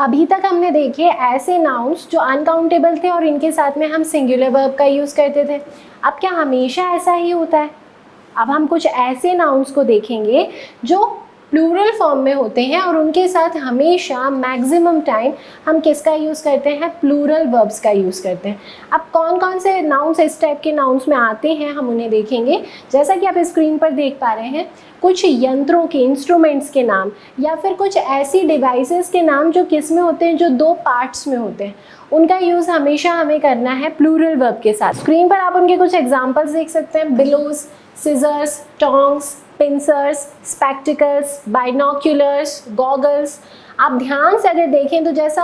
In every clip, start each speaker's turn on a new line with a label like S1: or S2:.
S1: अभी तक हमने देखे ऐसे नाउन्स जो अनकाउंटेबल थे और इनके साथ में हम सिंगुलर वर्ब का यूज़ करते थे। अब क्या हमेशा ऐसा ही होता है? अब हम कुछ ऐसे नाउन्स को देखेंगे जो प्लूरल फॉर्म में होते हैं और उनके साथ हमेशा मैक्सिमम टाइम हम किसका यूज़ करते हैं? प्लूरल वर्ब्स का यूज़ करते हैं। अब कौन कौन से नाउन्स इस टाइप के नाउन्स में आते हैं हम उन्हें देखेंगे। जैसा कि आप स्क्रीन पर देख पा रहे हैं, कुछ यंत्रों के, इंस्ट्रूमेंट्स के नाम या फिर कुछ ऐसी डिवाइसेस के नाम जो किस में होते हैं, जो दो पार्ट्स में होते हैं, उनका यूज़ हमेशा हमें करना है प्लूरल वर्ब के साथ। स्क्रीन पर आप उनके कुछ एग्जाम्पल्स देख सकते हैं। Bellows, scissors, tongs, pincers, spectacles, binoculars, goggles. आप ध्यान से अगर देखें तो जैसा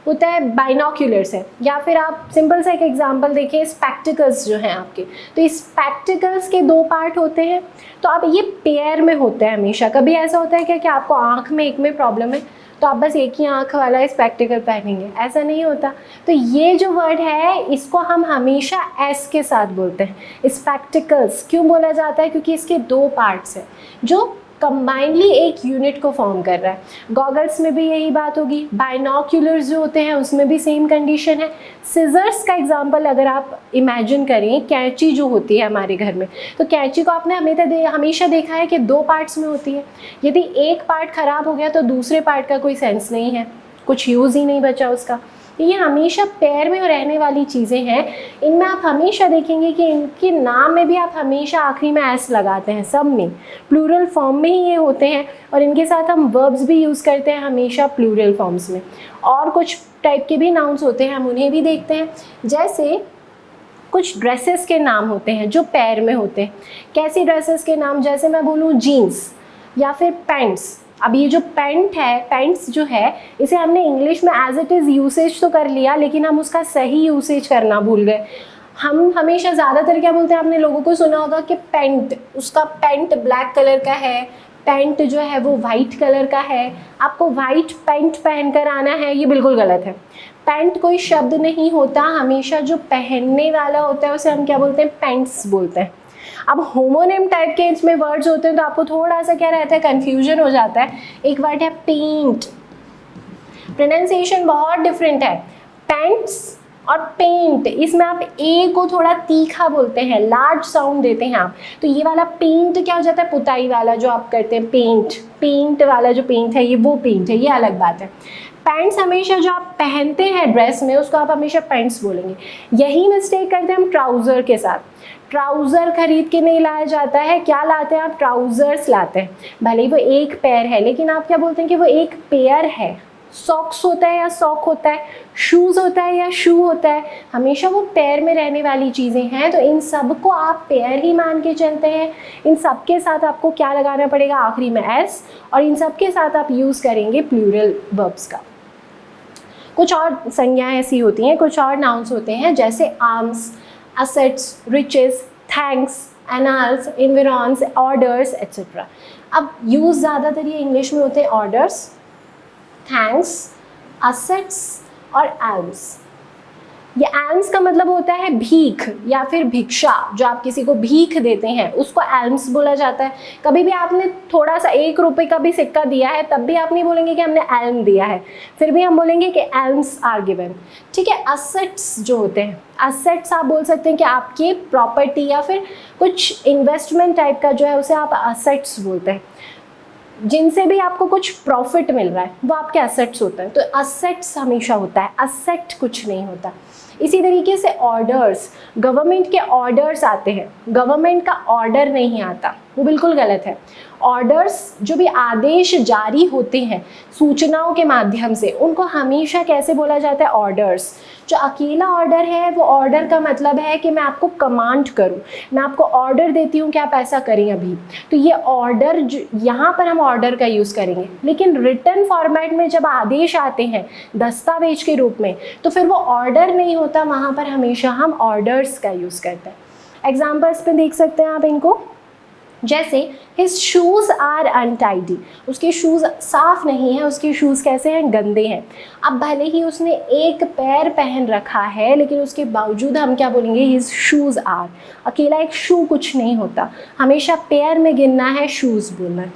S1: होता है बाइनोक्यूलर्स है, या फिर आप सिंपल सा एक एग्जांपल देखें, स्पेक्टिकल्स जो हैं आपके, तो इस स्पेक्टिकल्स के दो पार्ट होते हैं। तो अब ये पेयर में होते हैं हमेशा। कभी ऐसा होता है क्या कि आपको आँख में एक में प्रॉब्लम है तो आप बस एक ही आँख वाला स्पेक्टिकल पहनेंगे? ऐसा नहीं होता। तो ये जो वर्ड है इसको हम हमेशा एस के साथ बोलते हैं। स्पेक्टिकल्स क्यों बोला जाता है? क्योंकि इसके दो पार्ट्स हैं जो कंबाइनली एक यूनिट को फॉर्म कर रहा है। गॉगल्स में भी यही बात होगी। बाइनोक्यूलर्स जो होते हैं उसमें भी सेम कंडीशन है। सिजर्स का एग्जांपल अगर आप इमेजिन करें, कैंची जो होती है हमारे घर में, तो कैंची को आपने हमेशा देखा है कि दो पार्ट्स में होती है। यदि एक पार्ट खराब हो गया तो दूसरे पार्ट का कोई सेंस नहीं है, कुछ यूज़ ही नहीं बचा उसका। ये हमेशा पेयर में रहने वाली चीज़ें हैं। इनमें आप हमेशा देखेंगे कि इनके नाम में भी आप हमेशा आखिरी में एस लगाते हैं। सब में प्लूरल फॉर्म में ही ये होते हैं और इनके साथ हम वर्ब्स भी यूज़ करते हैं हमेशा प्लूरल फॉर्म्स में। और कुछ टाइप के भी नाउन्स होते हैं, हम उन्हें भी देखते हैं। जैसे कुछ ड्रेसेस के नाम होते हैं जो पेयर में होते हैं। कैसी ड्रेसेस के नाम? जैसे मैं बोलूँ जीन्स या फिर पैंट्स। अब ये जो पैंट है, पैंट्स जो है, इसे हमने इंग्लिश में एज इट इज़ यूसेज तो कर लिया, लेकिन हम उसका सही यूसेज करना भूल गए। हम हमेशा ज़्यादातर क्या बोलते हैं, आपने लोगों को सुना होगा कि पैंट, उसका पैंट ब्लैक कलर का है, पैंट जो है वो वाइट कलर का है, आपको वाइट पैंट पहनकर आना है। ये बिल्कुल गलत है। पैंट कोई शब्द नहीं होता, हमेशा जो पहनने वाला होता है उसे हम क्या बोलते हैं? पैंट्स बोलते हैं। अब होमोनिम टाइप के इसमें वर्ड्स होते हैं तो आपको थोड़ा सा क्या रहता है, कन्फ्यूजन हो जाता है। एक वर्ड है पेंट, प्रोनाउंसिएशन बहुत डिफरेंट है। पैंट्स और पेंट, इसमें आप ए को थोड़ा तीखा बोलते हैं, लार्ज साउंड देते हैं आप। तो ये वाला पेंट क्या हो जाता है? पुताई वाला जो आप करते हैं, पेंट, पेंट वाला जो पेंट है ये वो पेंट है, ये अलग बात है। पैंट्स हमेशा जो आप पहनते हैं ड्रेस में उसको आप हमेशा पैंट्स बोलेंगे। यही मिस्टेक करते हैं हम ट्राउज़र के साथ। ट्राउज़र खरीद के नहीं लाया जाता है, क्या लाते हैं आप? ट्राउज़र्स लाते हैं। भले ही वो एक पेयर है लेकिन आप क्या बोलते हैं कि वो एक पेयर है। सॉक्स होता है या सॉक होता है, शूज़ होता है या शू होता है, हमेशा वो पेयर में रहने वाली चीज़ें हैं। तो इन सब को आप पेयर ही मान के चलते हैं। इन सब के साथ आपको क्या लगाना पड़ेगा? आखिरी में एस, और इन सब के साथ आप यूज़ करेंगे प्लूरल वर्ब्स का। कुछ और संज्ञाएँ ऐसी होती हैं, कुछ और नाउन्स होते हैं, जैसे arms, assets, riches, thanks, annals, environs, orders, etc. अब यूज़ ज़्यादातर ये इंग्लिश में होते हैं orders, thanks, assets और alms। ये alms का मतलब होता है भीख या फिर भिक्षा। जो आप किसी को भीख देते हैं उसको alms बोला जाता है। कभी भी आपने थोड़ा सा 1 रुपये का भी सिक्का दिया है तब भी आप नहीं बोलेंगे कि हमने alm दिया है, फिर भी हम बोलेंगे कि alms are given। ठीक है। assets जो होते हैं, assets आप बोल सकते हैं कि आपकी प्रॉपर्टी या फिर कुछ इन्वेस्टमेंट टाइप का जो है उसे आप assets बोलते हैं। जिनसे भी आपको कुछ प्रॉफिट मिल रहा है वो आपके असेट्स होता है। तो असेट्स हमेशा होता है, असेट कुछ नहीं होता। इसी तरीके से ऑर्डर्स, गवर्नमेंट के ऑर्डर्स आते हैं, गवर्नमेंट का ऑर्डर नहीं आता, वो बिल्कुल गलत है। ऑर्डर्स जो भी आदेश जारी होते हैं सूचनाओं के माध्यम से, उनको हमेशा कैसे बोला जाता है? ऑर्डर्स। जो अकेला ऑर्डर है वो ऑर्डर का मतलब है कि मैं आपको कमांड करूं, मैं आपको ऑर्डर देती हूं कि आप ऐसा करें अभी। तो ये ऑर्डर, यहाँ पर हम ऑर्डर का यूज़ करेंगे। लेकिन रिटन फॉर्मेट में जब आदेश आते हैं दस्तावेज के रूप में तो फिर वो ऑर्डर नहीं होता, वहाँ पर हमेशा हम ऑर्डर्स का यूज़ करते हैं। एग्जाम्पल्स पे देख सकते हैं आप इनको। जैसे हिज शूज़ आर अनटाइडी, उसके शूज़ साफ़ नहीं है, उसके शूज़ कैसे हैं? गंदे हैं। अब भले ही उसने एक पैर पहन रखा है लेकिन उसके बावजूद हम क्या बोलेंगे? His shoes are. अकेला एक शू कुछ नहीं होता, हमेशा पैर में गिनना है, शूज़ बोलना है।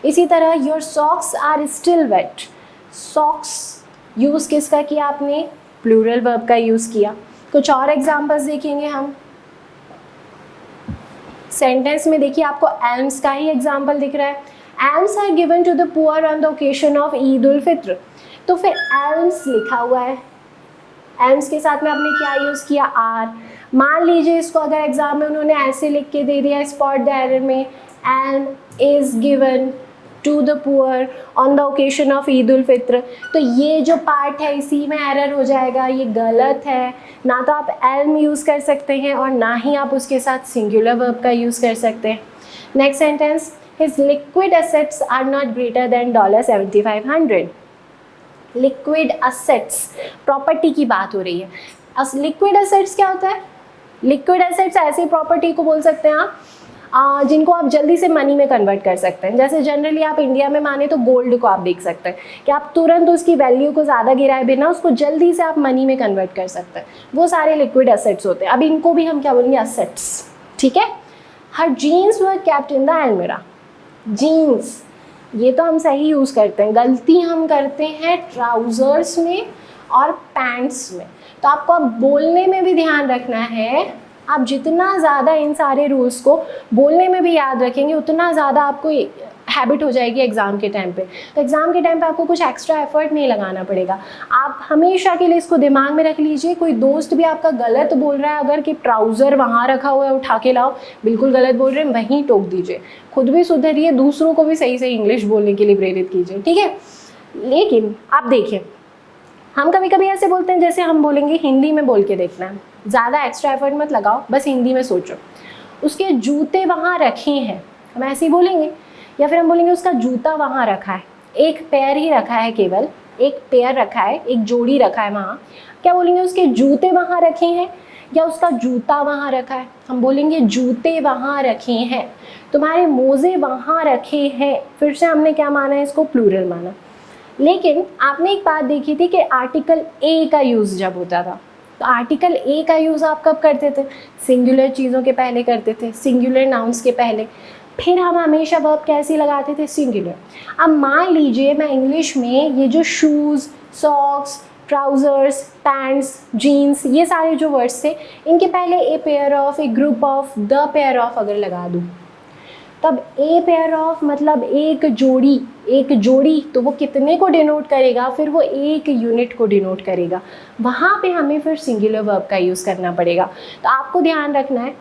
S1: इसी तरह your socks are still wet, socks use किसका किया आपने? प्लूरल वर्ब का यूज़ किया। कुछ और एग्जांपल्स देखेंगे हम। सेंटेंस में देखिए आपको एल्म्स का ही एग्जाम्पल दिख रहा है। Alms are given to the poor on the occasion of Eid ul Fitr. तो फिर एल्म्स लिखा हुआ है, एल्म्स के साथ में आपने क्या यूज़ किया? आर। मान लीजिए इसको अगर एग्जाम में उन्होंने ऐसे लिख के दे दिया स्पॉट द एरर में, alm is given to the poor on the occasion of Eid ul Fitr, तो ये जो पार्ट है इसी में एरर हो जाएगा, ये गलत है। ना तो आप एल्म यूज़ कर सकते हैं और ना ही आप उसके साथ सिंगुलर वर्ब का यूज़ कर सकते हैं। Next sentence, his liquid assets are not greater than $7,500। Liquid assets, property की बात हो रही है। लिक्विड एसेट्स क्या होता है? लिक्विड एसेट्स ऐसी प्रॉपर्टी को बोल सकते हैं आप जिनको आप जल्दी से मनी में कन्वर्ट कर सकते हैं। जैसे जनरली आप इंडिया में माने तो गोल्ड को आप देख सकते हैं कि आप तुरंत उसकी वैल्यू को ज़्यादा गिराए बिना उसको जल्दी से आप मनी में कन्वर्ट कर सकते हैं। वो सारे लिक्विड एसेट्स होते हैं। अब इनको भी हम क्या बोलेंगे? असेट्स। ठीक है। Her jeans were kept in the almirah. Jeans, ये तो हम सही यूज़ करते हैं, गलती हम करते हैं ट्राउज़र्स में और पैंट्स में। तो आपको अब बोलने में भी ध्यान रखना है। आप जितना ज़्यादा इन सारे रूल्स को बोलने में भी याद रखेंगे उतना ज़्यादा आपको हैबिट हो जाएगी एग्ज़ाम के टाइम पे। तो एग्ज़ाम के टाइम पे आपको कुछ एक्स्ट्रा एफर्ट नहीं लगाना पड़ेगा। आप हमेशा के लिए इसको दिमाग में रख लीजिए। कोई दोस्त भी आपका गलत बोल रहा है अगर कि ट्राउज़र वहाँ रखा हुआ है उठा के लाओ, बिल्कुल गलत बोल रहे हैं, वहीं टोक दीजिए। खुद भी सुधरिए, दूसरों को भी सही सही इंग्लिश बोलने के लिए प्रेरित कीजिए। ठीक है। लेकिन आप देखिए, हम कभी कभी ऐसे बोलते हैं जैसे हम बोलेंगे हिंदी में बोल के देखना है, ज़्यादा एक्स्ट्रा एफर्ट मत लगाओ, बस हिंदी में सोचो। उसके जूते वहाँ रखे हैं, हम ऐसे ही बोलेंगे। या फिर हम बोलेंगे उसका जूता वहाँ रखा है, एक पैर ही रखा है, केवल एक पैर रखा है, एक जोड़ी रखा है वहाँ। क्या बोलेंगे? उसके जूते वहाँ रखे हैं या उसका जूता वहाँ रखा है? हम बोलेंगे जूते वहाँ रखे हैं। तुम्हारे मोज़े वहाँ रखे हैं। फिर से हमने क्या माना है? इसको प्लूरल माना। लेकिन आपने एक बात देखी थी कि आर्टिकल ए का यूज़ जब होता था, तो आर्टिकल ए का यूज़ आप कब करते थे? सिंगुलर चीज़ों के पहले करते थे, सिंगुलर नाउन्स के पहले। फिर हम हमेशा वर्ब कैसी लगाते थे? सिंगुलर। अब मान लीजिए मैं इंग्लिश में ये जो shoes, socks, trousers, pants, jeans, ये सारे जो वर्ड्स थे, इनके पहले a pair of, a group of, the pair of अगर लगा दूँ, तब ए पेयर ऑफ मतलब एक जोड़ी, एक जोड़ी, तो वो कितने को डिनोट करेगा? फिर वो एक यूनिट को डिनोट करेगा। वहाँ पे हमें फिर सिंगुलर वर्ब का यूज़ करना पड़ेगा। तो आपको ध्यान रखना है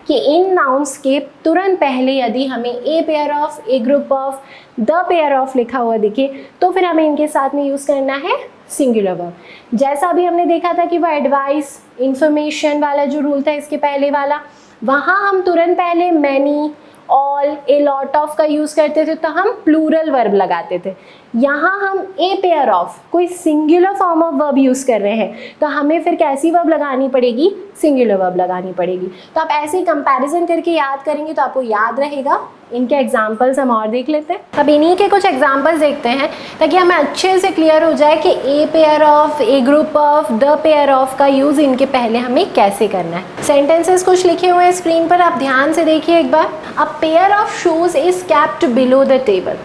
S1: कि इन नाउन्स के तुरंत पहले यदि हमें ए pair of, a group of, the pair of लिखा हुआ दिखे तो फिर हमें इनके साथ में यूज़ करना है सिंगुलर वर्ब। जैसा अभी हमने देखा था कि वो एडवाइस, इंफॉर्मेशन वाला जो रूल था इसके पहले वाला, वहाँ हम तुरंत पहले many, all, a lot of का यूज़ करते थे तो हम प्लूरल वर्ब लगाते थे। यहाँ हम ए पेयर ऑफ, कोई singular form of verb use कर रहे हैं तो हमें फिर कैसी वर्ब लगानी पड़ेगी? सिंगुलर वर्ब लगानी पड़ेगी। तो आप ऐसे ही कंपैरिजन करके याद करेंगे तो आपको याद रहेगा। इनके एग्जाम्पल्स हम और देख लेते हैं। अब इन्हीं के कुछ एग्जाम्पल्स देखते हैं ताकि हमें अच्छे से क्लियर हो जाए कि ए pair of, a group of, the pair of का यूज़ इनके पहले हमें कैसे करना है। सेंटेंसेस कुछ लिखे हुए हैं स्क्रीन पर, आप ध्यान से देखिए एक बार। A pair of shoes is kept below the table.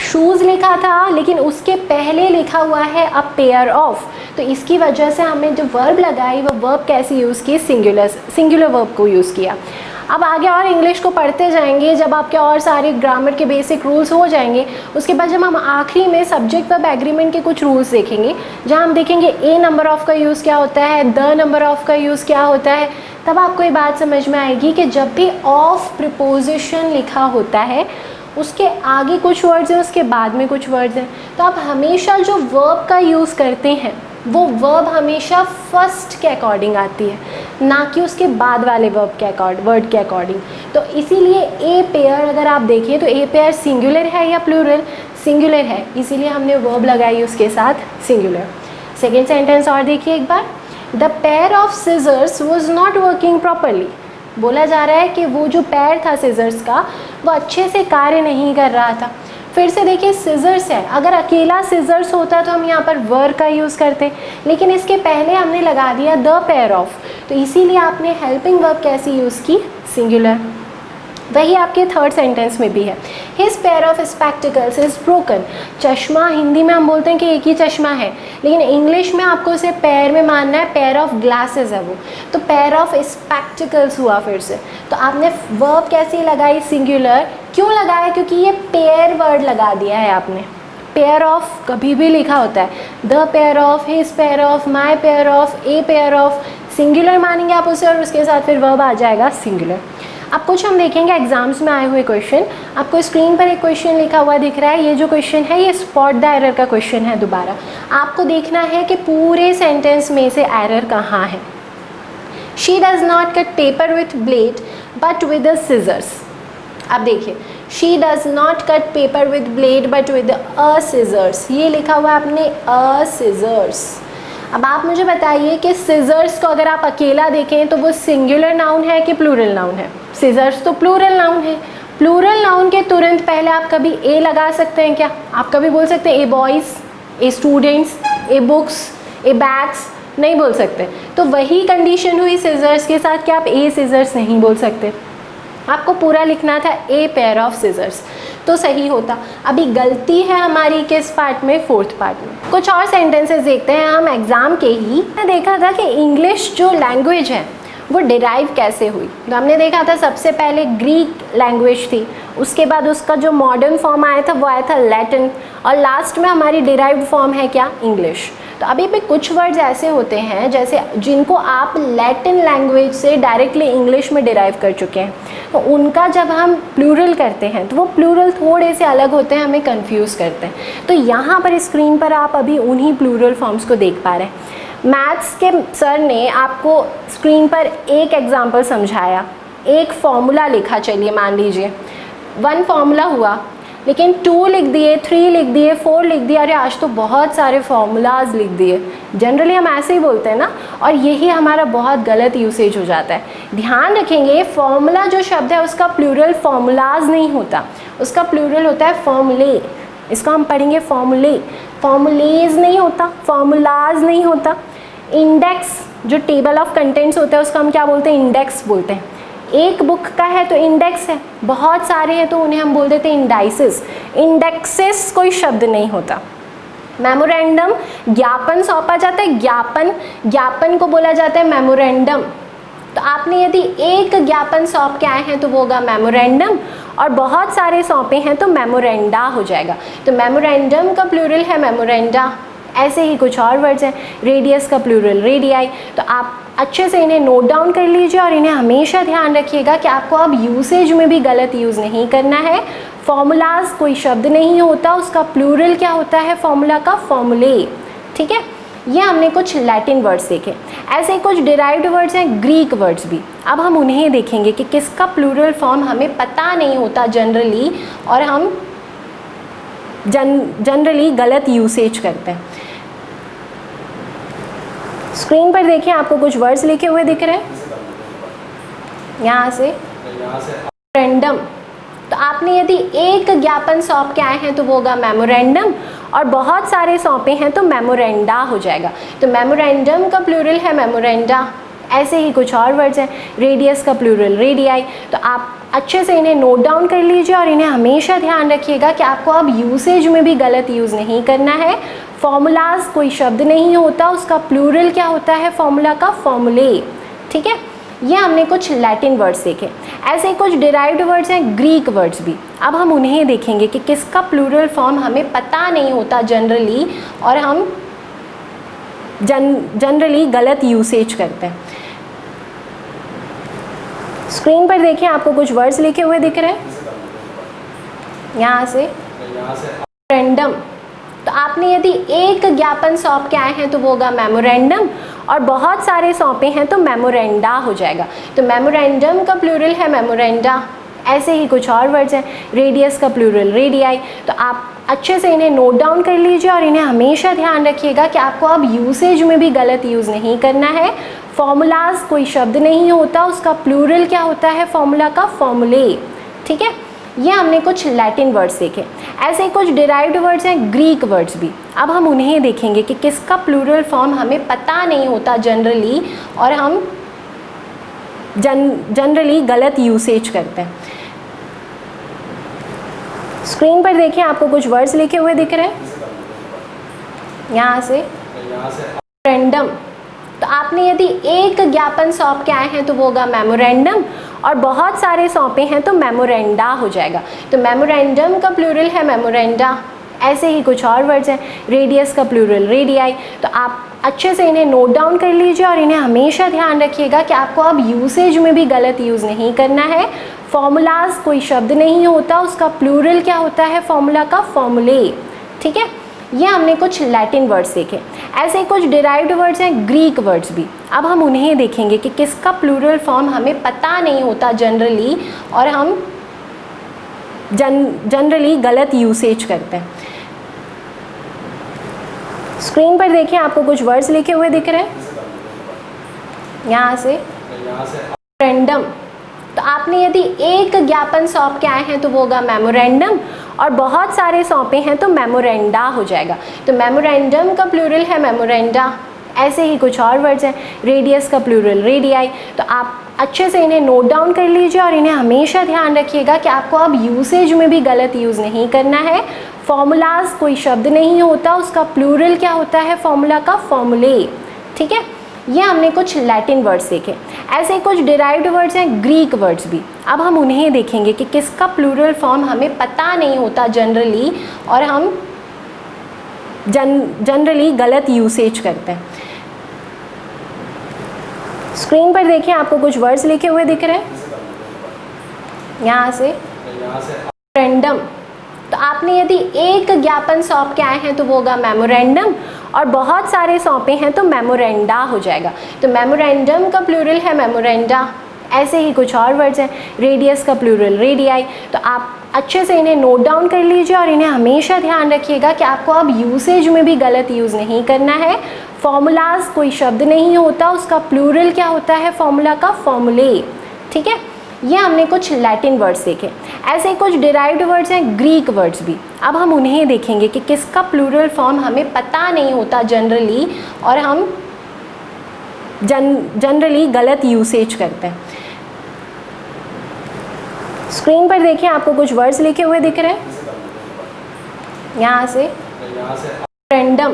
S1: Shoes लिखा था लेकिन उसके पहले लिखा हुआ है अ पेयर ऑफ, तो इसकी वजह से हमें जो वर्ब लगाई वो वर्ब कैसे यूज़ की? सिंगुलर वर्ब को यूज़ किया। अब आगे और इंग्लिश को पढ़ते जाएंगे, जब आपके और सारे ग्रामर के बेसिक रूल्स हो जाएंगे उसके बाद जब हम आखिरी में सब्जेक्ट वर्ब एग्रीमेंट के कुछ रूल्स देखेंगे, जहाँ हम देखेंगे ए नंबर ऑफ का यूज़ क्या होता है, द नंबर ऑफ का यूज़ क्या होता है, तब आपको ये बात समझ में आएगी कि जब भी ऑफ प्रिपोजिशन लिखा होता है उसके आगे कुछ वर्ड्स हैं, उसके बाद में कुछ वर्ड्स हैं, तो आप हमेशा जो वर्ब का यूज़ करते हैं वो वर्ब हमेशा फर्स्ट के अकॉर्डिंग आती है, ना कि उसके बाद वाले वर्ड के अकॉर्डिंग। तो इसीलिए ए पेयर अगर आप देखें तो ए पेयर सिंगुलर है या प्लूरल? सिंगुलर है, इसीलिए हमने वर्ब लगाई उसके साथ सिंगुलर। सेकेंड सेंटेंस और देखिए एक बार। The pair of scissors was not working properly. बोला जा रहा है कि वो जो पैर था सिजर्स का वो अच्छे से कार्य नहीं कर रहा था। फिर से देखिए सिजर्स है, अगर अकेला सिजर्स होता तो हम यहाँ पर वर का यूज़ करते, लेकिन इसके पहले हमने लगा दिया द पेयर ऑफ, तो इसीलिए आपने हेल्पिंग वर्ब कैसी यूज़ की? सिंगुलर। वही आपके थर्ड सेंटेंस में भी है। His pair of spectacles is broken. चश्मा हिंदी में हम बोलते हैं कि एक ही चश्मा है, लेकिन इंग्लिश में आपको उसे पेयर में मानना है, पेयर ऑफ ग्लासेस है वो, तो पेयर ऑफ स्पेक्टिकल्स हुआ फिर से। तो आपने वर्ब कैसी लगाई, सिंगुलर। क्यों लगाया, क्योंकि ये पेयर वर्ड लगा दिया है आपने। पेयर ऑफ कभी भी लिखा होता है, the pair of, his pair of, my pair of, A pair of, singular मानेंगे आप उसे और उसके साथ फिर वर्ब आ जाएगा सिंगुलर। अब कुछ हम देखेंगे एग्जाम्स में आए हुए क्वेश्चन। आपको स्क्रीन पर एक क्वेश्चन लिखा हुआ दिख रहा है, ये जो क्वेश्चन है ये स्पॉट द एरर का क्वेश्चन है। दोबारा आपको देखना है कि पूरे सेंटेंस में से एरर कहाँ है। She does not cut paper with blade but with a scissors. अब देखिए, she does not cut paper with blade but with a scissors, ये लिखा हुआ है आपने अ सिजर्स। अब आप मुझे बताइए कि सिजर्स को अगर आप अकेला देखें तो वो सिंगुलर नाउन है कि प्लूरल नाउन है। सिजर्स तो प्लूरल नाउन है। प्लूरल नाउन के तुरंत पहले आप कभी ए लगा सकते हैं क्या? आप कभी बोल सकते हैं ए बॉयज़, ए स्टूडेंट्स, ए बुक्स, ए बैग्स? नहीं बोल सकते। तो वही कंडीशन हुई सिजर्स के साथ कि आप ए सिजर्स नहीं बोल सकते, आपको पूरा लिखना था ए पेयर ऑफ सिजर्स, तो सही होता। अभी गलती है हमारी किस पार्ट में, फोर्थ पार्ट में। कुछ और सेंटेंसेस देखते हैं हम एग्जाम के ही। मैंने देखा था कि इंग्लिश जो लैंग्वेज है वो डिराइव कैसे हुई। तो हमने देखा था सबसे पहले ग्रीक लैंग्वेज थी, उसके बाद उसका जो मॉडर्न फॉर्म आया था वो आया था लैटिन, और लास्ट में हमारी डिराइव्ड फॉर्म है क्या, इंग्लिश। तो अभी भी कुछ वर्ड्स ऐसे होते हैं जैसे जिनको आप लैटिन लैंग्वेज से डायरेक्टली इंग्लिश में डिराइव कर चुके हैं, तो उनका जब हम प्लूरल करते हैं तो वो प्लूरल थोड़े से अलग होते हैं, हमें कंफ्यूज करते हैं। तो यहाँ पर स्क्रीन पर आप अभी उन्हीं प्लूरल फॉर्म्स को देख पा रहे हैं। मैथ्स के सर ने आपको स्क्रीन पर एक एग्जाम्पल समझाया, एक फॉर्मूला लिखा, चलिए मान लीजिए 1 फॉर्मूला हुआ, लेकिन 2 लिख दिए, 3 लिख दिए, 4 लिख दिए, अरे आज तो बहुत सारे फार्मूलाज लिख दिए। जनरली हम ऐसे ही बोलते हैं ना, और यही हमारा बहुत गलत यूसेज हो जाता है। ध्यान रखेंगे, फॉर्मूला जो शब्द है उसका प्लूरल फॉर्मूलाज नहीं होता, उसका प्लूरल होता है फॉर्मूले। इसको हम पढ़ेंगे फॉर्मूले, फॉर्मूलेज नहीं होता, फॉर्मूलाज नहीं होता। इंडेक्स जो टेबल ऑफ कंटेंट्स होता है उसका हम क्या बोलते हैं, इंडेक्स बोलते हैं। एक बुक का है तो इंडेक्स है, बहुत सारे हैं तो उन्हें हम बोल देते हैं इंडाइसेस। इंडेक्सेस कोई शब्द नहीं होता। मेमोरेंडम, ज्ञापन सौंपा जाता है, ज्ञापन को बोला जाता है मेमोरेंडम। तो आपने यदि एक ज्ञापन सौंप के आए हैं तो वो होगा मेमोरेंडम, और बहुत सारे सौंपे हैं तो मेमोरेंडा हो जाएगा। तो मेमोरेंडम का प्लूरल है मेमोरेंडा। ऐसे ही कुछ और वर्ड्स हैं, रेडियस का प्लूरल रेडियाई। तो आप अच्छे से इन्हें नोट डाउन कर लीजिए और इन्हें हमेशा ध्यान रखिएगा कि आपको अब यूसेज में भी गलत यूज़ नहीं करना है। फॉर्मूलाज कोई शब्द नहीं होता, उसका प्लूरल क्या होता है फॉर्मूला का, फॉर्मूले। ठीक है, ये हमने कुछ लैटिन वर्ड्स देखे। ऐसे ही कुछ डिराइव्ड वर्ड्स हैं, ग्रीक वर्ड्स भी। अब हम उन्हें देखेंगे कि किसका प्लूरल फॉर्म हमें पता नहीं होता जनरली, और हम जनरली गलत यूसेज करते हैं। स्क्रीन पर देखिए, आपको कुछ वर्ड्स लिखे हुए दिख रहे हैं, यहाँ से मेमोरेंडम। तो आपने यदि एक ज्ञापन सौंप के आए हैं तो वो होगा मेमोरेंडम, और बहुत सारे सौंपे हैं तो मेमोरेंडा हो जाएगा। तो मेमोरेंडम का प्लूरल है मेमोरेंडा। ऐसे ही कुछ और वर्ड्स हैं, रेडियस का प्लूरल रेडियाई। तो आप अच्छे से इन्हें नोट डाउन कर लीजिए और इन्हें हमेशा ध्यान रखिएगा कि आपको अब यूसेज में भी गलत यूज़ नहीं करना है। फॉर्मूलाज कोई शब्द नहीं होता, उसका प्लूरल क्या होता है फॉर्मूला का, फॉर्मूले। ठीक है, ये हमने कुछ लैटिन वर्ड्स देखे। ऐसे ही कुछ डिराइव्ड वर्ड्स हैं, ग्रीक वर्ड्स भी। अब हम उन्हें देखेंगे कि किसका प्लूरल फॉर्म हमें पता नहीं होता जनरली, और हम जनरली गलत यूसेज करते हैं। स्क्रीन पर देखिए, आपको कुछ वर्ड्स लिखे हुए दिख रहे हैं, यहाँ से मेमोरेंडम। तो आपने यदि एक ज्ञापन सौंप के आए हैं तो वो होगा मेमोरेंडम, और बहुत सारे सौंपे हैं तो मेमोरेंडा हो जाएगा। तो मेमोरेंडम का प्लूरल है मेमोरेंडा। ऐसे ही कुछ और वर्ड्स हैं, रेडियस का प्लूरल रेडियाई। तो आप अच्छे से इन्हें नोट डाउन कर लीजिए और इन्हें हमेशा ध्यान रखिएगा कि आपको अब यूसेज में भी गलत यूज़ नहीं करना है। फॉर्मूलाज कोई शब्द नहीं होता, उसका प्लूरल क्या होता है फॉर्मूला का, फॉर्मूले। ठीक है, ये हमने कुछ लैटिन वर्ड्स देखे। ऐसे ही कुछ डिराइव्ड वर्ड्स हैं, ग्रीक वर्ड्स भी। अब हम उन्हें देखेंगे कि किसका प्लूरल फॉर्म हमें पता नहीं होता जनरली, और हम जनरली गलत यूसेज करते हैं। स्क्रीन पर देखिए, आपको कुछ वर्ड्स लिखे हुए दिख रहे हैं यहाँ से। मेमोरेंडम, तो आपने यदि एक ज्ञापन सौंप के आए हैं तो वो होगा मेमोरेंडम, और बहुत सारे सौंपे हैं तो मेमोरेंडा हो जाएगा। तो मेमोरेंडम का प्लूरल है मेमोरेंडा। ऐसे ही कुछ और वर्ड्स हैं, रेडियस का प्लूरल रेडियाई। तो आप अच्छे से इन्हें नोट डाउन कर लीजिए और इन्हें हमेशा ध्यान रखिएगा कि आपको अब यूसेज में भी गलत यूज़ नहीं करना है। फॉर्मूलाज कोई शब्द नहीं होता, उसका प्लूरल क्या होता है फॉर्मूला का, फॉर्मूले। ठीक है, ये हमने कुछ लैटिन वर्ड्स देखे। ऐसे कुछ डिराइव्ड वर्ड्स हैं, ग्रीक वर्ड्स भी। अब हम उन्हें देखेंगे कि किसका प्लूरल फॉर्म हमें पता नहीं होता जनरली, और हम जनरली गलत यूसेज करते हैं। स्क्रीन पर देखिए, आपको कुछ वर्ड्स लिखे हुए दिख रहे हैं यहाँ से। मेमोरेंडम, तो आपने यदि एक ज्ञापन सौंप के आए हैं तो वो होगा मेमोरेंडम, और बहुत सारे सौंपे हैं तो मेमोरेंडा हो जाएगा। तो मेमोरेंडम का प्लूरल है मेमोरेंडा। ऐसे ही कुछ और वर्ड्स हैं, रेडियस का प्लूरल रेडियाई। तो आप अच्छे से इन्हें नोट डाउन कर लीजिए और इन्हें हमेशा ध्यान रखिएगा कि आपको अब यूसेज में भी गलत यूज़ नहीं करना है। फॉर्मूलाज कोई शब्द नहीं होता, उसका प्लूरल क्या होता है फॉर्मूला का, फॉर्मूले। ठीक है, ये हमने कुछ लैटिन वर्ड्स देखे। ऐसे कुछ डिराइव्ड वर्ड्स हैं, ग्रीक वर्ड्स भी। अब हम उन्हें देखेंगे कि किसका प्लूरल फॉर्म हमें पता नहीं होता जनरली, और हम जनरली गलत यूसेज करते हैं। स्क्रीन पर देखिए, आपको कुछ वर्ड्स लिखे हुए दिख रहे हैं यहाँ से। मेमोरेंडम, तो आपने यदि एक ज्ञापन सौंप के आए हैं तो वो होगा मेमोरेंडम, और बहुत सारे सौंपे हैं तो मेमोरेंडा हो जाएगा। तो मेमोरेंडम का प्लूरल है मेमोरेंडा। ऐसे ही कुछ और वर्ड्स हैं, रेडियस का प्लूरल रेडियाई। तो आप अच्छे से इन्हें नोट डाउन कर लीजिए और इन्हें हमेशा ध्यान रखिएगा कि आपको अब यूसेज में भी गलत यूज़ नहीं करना है। फॉर्मूलाज कोई शब्द नहीं होता, उसका प्लूरल क्या होता है फॉर्मूला का, फॉर्मूले। ठीक है, ये हमने कुछ लैटिन वर्ड्स देखे। ऐसे कुछ डिराइव्ड वर्ड्स हैं, ग्रीक वर्ड्स भी। अब हम उन्हें देखेंगे कि किसका प्लूरल फॉर्म हमें पता नहीं होता जनरली, और हम जनरली गलत यूसेज करते हैं। स्क्रीन पर देखिए, आपको कुछ वर्ड्स लिखे हुए दिख रहे हैं यहाँ से। मेमोरेंडम,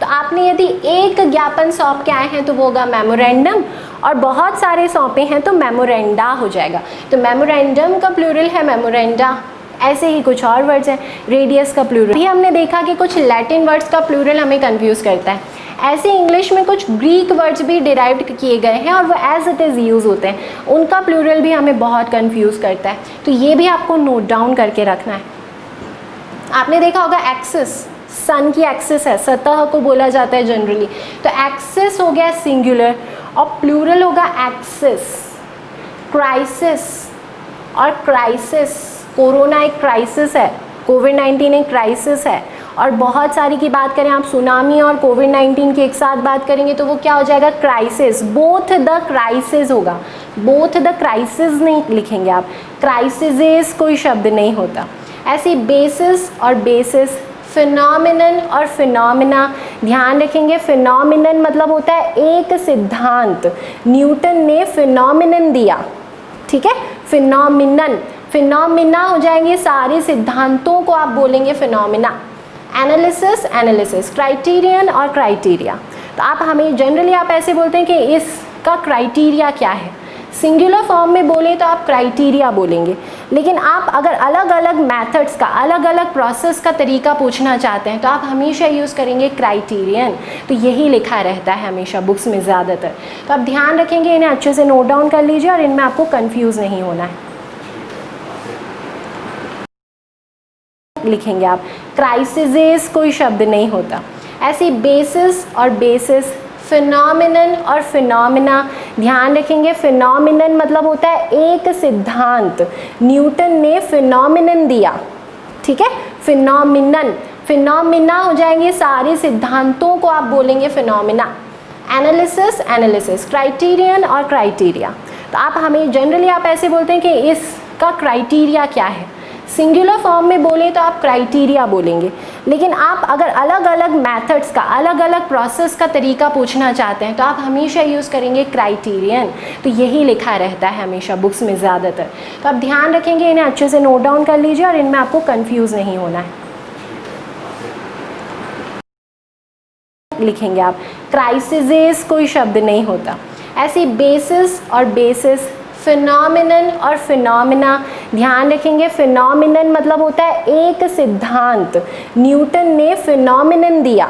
S1: तो आपने यदि एक ज्ञापन सौंप के आए हैं तो वो होगा मेमोरेंडम, और बहुत सारे सौंपे हैं तो मेमोरेंडा हो जाएगा। तो मेमोरेंडम का प्लूरल है मेमोरेंडा। ऐसे ही कुछ और वर्ड्स हैं, रेडियस का प्लूरल। भी हमने देखा कि कुछ लैटिन वर्ड्स का प्लूरल हमें कंफ्यूज करता है। ऐसे इंग्लिश में कुछ ग्रीक वर्ड्स भी डिराइव्ड किए गए हैं और वो एज इट इज़ यूज़ होते हैं, उनका प्लूरल भी हमें बहुत कंफ्यूज करता है। तो ये भी आपको नोट डाउन करके रखना है। आपने देखा होगा एक्सिस, सन की एक्सिस है, सतह को बोला जाता है जनरली। तो एक्सिस हो गया सिंगुलर, और प्लूरल होगा एक्सिस। क्राइसिस और क्राइसिस, कोरोना एक क्राइसिस है, कोविड-19 एक क्राइसिस है। और बहुत सारी की बात करें आप, सुनामी और कोविड-19 की एक साथ बात करेंगे तो वो क्या हो जाएगा, क्राइसिस। बोथ द क्राइसिस होगा, बोथ द क्राइसिस नहीं लिखेंगे आप, क्राइसिस कोई शब्द नहीं होता। ऐसे बेसिस और बेसिस, फिनोमिनन और फिनोमिना, ध्यान रखेंगे। फिनोमिनन मतलब होता है एक सिद्धांत, न्यूटन ने फिनोमिनन दिया। ठीक है, फिनोमिनन, फिनोमिना हो जाएंगे सारे सिद्धांतों को आप बोलेंगे फिनोमिना। एनालिसिस, एनालिसिस, क्राइटेरियन और क्राइटेरिया। तो आप हमें जनरली आप ऐसे बोलते हैं कि इसका क्राइटेरिया क्या है। सिंगुलर फॉर्म में बोले तो आप क्राइटेरिया बोलेंगे, लेकिन आप अगर अलग अलग मेथड्स का, अलग अलग प्रोसेस का तरीका पूछना चाहते हैं तो आप हमेशा यूज़ करेंगे क्राइटेरियन। तो यही लिखा रहता है हमेशा बुक्स में ज़्यादातर। तो आप ध्यान रखेंगे, इन्हें अच्छे से नोट डाउन कर लीजिए और इनमें आपको कन्फ्यूज़ नहीं होना है। लिखेंगे आप, क्राइसिस कोई शब्द नहीं होता। ऐसे बेसिस और बेसिस, फिनोमिनन और फिनोमिना, ध्यान रखेंगे। फिनोमिनन मतलब होता है एक सिद्धांत, न्यूटन ने फिनोमिनन दिया। ठीक है, फिनोमिनन, फिनोमिना हो जाएंगे सारे सिद्धांतों को आप बोलेंगे फिनोमिना। एनालिसिस, एनालिसिस, क्राइटेरियन और क्राइटेरिया। तो आप हमें जनरली आप ऐसे बोलते हैं कि इसका क्राइटेरिया क्या है। सिंगुलर फॉर्म में बोले तो आप क्राइटेरिया बोलेंगे, लेकिन आप अगर अलग अलग मेथड्स का, अलग अलग प्रोसेस का तरीका पूछना चाहते हैं तो आप हमेशा यूज़ करेंगे क्राइटेरियन। तो यही लिखा रहता है हमेशा बुक्स में ज़्यादातर। तो आप ध्यान रखेंगे, इन्हें अच्छे से नोट डाउन कर लीजिए और इनमें आपको कंफ्यूज नहीं होना है। लिखेंगे आप क्राइसिस, कोई शब्द नहीं होता। ऐसी बेसिस और बेसिस, फिनोमिनन और फिनोमिना, ध्यान रखेंगे फिनोमिनन मतलब होता है एक सिद्धांत। न्यूटन ने फिनोमिनन दिया,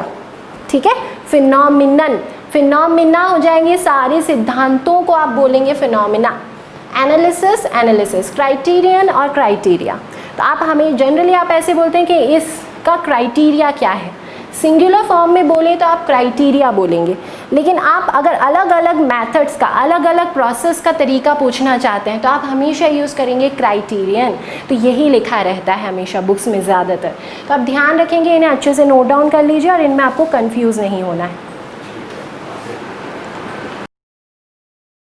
S1: ठीक है, फिनोमिनन। फिनोमिना हो जाएंगे सारे सिद्धांतों को आप बोलेंगे फिनोमिना। एनालिसिस, एनालिसिस, क्राइटेरियन और क्राइटेरिया। तो आप हमें जनरली आप ऐसे बोलते हैं कि इसका क्राइटेरिया क्या है। सिंगुलर फॉर्म में बोले तो आप क्राइटेरिया बोलेंगे, लेकिन आप अगर अलग अलग मेथड्स का, अलग अलग प्रोसेस का तरीका पूछना चाहते हैं तो आप हमेशा यूज़ करेंगे क्राइटेरियन। तो यही लिखा रहता है हमेशा बुक्स में ज़्यादातर। तो आप ध्यान रखेंगे, इन्हें अच्छे से नोट डाउन कर लीजिए और इनमें आपको कंफ्यूज नहीं होना है।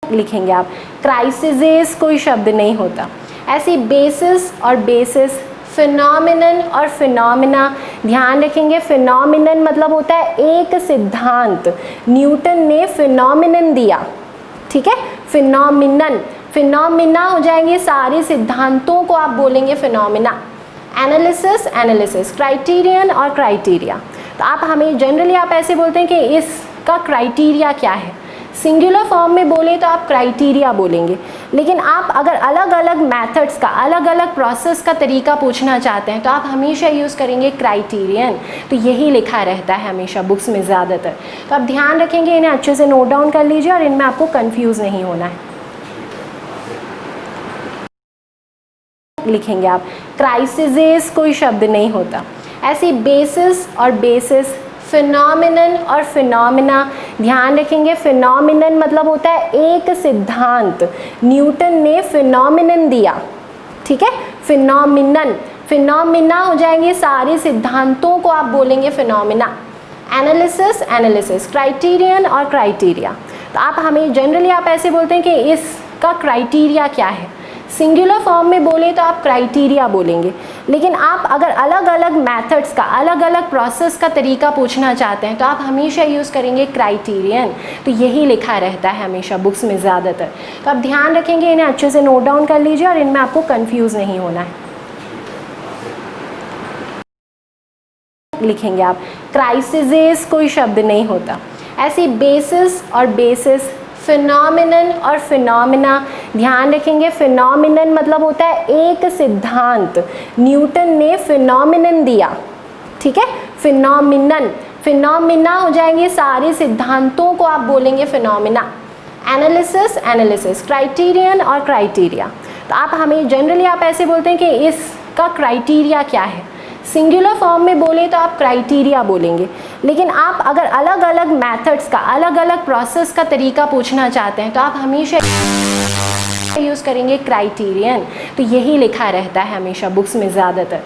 S1: लिखेंगे आप क्राइसिस, कोई शब्द नहीं होता। ऐसी बेसिस और बेसिस, फिनोमिनन और फिनोमिना, ध्यान रखेंगे फिनोमिनन मतलब होता है एक सिद्धांत। न्यूटन ने फिनोमिनन दिया, ठीक है, फिनोमिनन। फिनोमिना हो जाएंगे सारे सिद्धांतों को आप बोलेंगे फिनोमिना। एनालिसिस, एनालिसिस, क्राइटेरियन और क्राइटेरिया। तो आप हमें जनरली आप ऐसे बोलते हैं कि इसका क्राइटेरिया क्या है। सिंगुलर फॉर्म में बोले तो आप क्राइटेरिया बोलेंगे, लेकिन आप अगर अलग अलग मेथड्स का, अलग अलग प्रोसेस का तरीका पूछना चाहते हैं तो आप हमेशा यूज़ करेंगे क्राइटेरियन। तो यही लिखा रहता है हमेशा बुक्स में ज़्यादातर। तो आप ध्यान रखेंगे, इन्हें अच्छे से नोट डाउन कर लीजिए और इनमें आपको कंफ्यूज नहीं होना है। लिखेंगे आप क्राइसिस, कोई शब्द नहीं होता। ऐसी बेसिस और बेसिस, फिनोमिनन और फिनोमिना, ध्यान रखेंगे फिनोमिनन मतलब होता है एक सिद्धांत। न्यूटन ने फिनोमिनन दिया, ठीक है, फिनोमिनन। फिनोमिना हो जाएंगे सारे सिद्धांतों को आप बोलेंगे फिनोमिना। एनालिसिस, एनालिसिस, क्राइटेरियन और क्राइटेरिया। तो आप हमें जनरली आप ऐसे बोलते हैं कि इसका क्राइटेरिया क्या है। सिंगुलर फॉर्म में बोले तो आप क्राइटेरिया बोलेंगे, लेकिन आप अगर अलग अलग मेथड्स का, अलग अलग प्रोसेस का तरीका पूछना चाहते हैं तो आप हमेशा यूज़ करेंगे क्राइटेरियन। तो यही लिखा रहता है हमेशा बुक्स में ज़्यादातर। तो आप ध्यान रखेंगे, इन्हें अच्छे से नोट डाउन कर लीजिए और इनमें आपको कंफ्यूज नहीं होना है। लिखेंगे आप क्राइसिस, कोई शब्द नहीं होता। ऐसी बेसिस और बेसिस, फिनोमिनन और फिनोमिना, ध्यान रखेंगे फिनोमिनन मतलब होता है एक सिद्धांत। न्यूटन ने फिनोमिनन दिया, ठीक है, फिनोमिनन। फिनोमिना हो जाएंगे सारे सिद्धांतों को आप बोलेंगे फिनोमिना। एनालिसिस, एनालिसिस, क्राइटेरियन और क्राइटेरिया। तो आप हमें जनरली आप ऐसे बोलते हैं कि इसका क्राइटेरिया क्या है। सिंगुलर फॉर्म में बोले तो आप क्राइटेरिया बोलेंगे, लेकिन आप अगर अलग अलग मेथड्स का, अलग अलग प्रोसेस का तरीका पूछना चाहते हैं तो आप हमेशा यूज़ करेंगे क्राइटेरियन। तो यही लिखा रहता है हमेशा बुक्स में ज़्यादातर।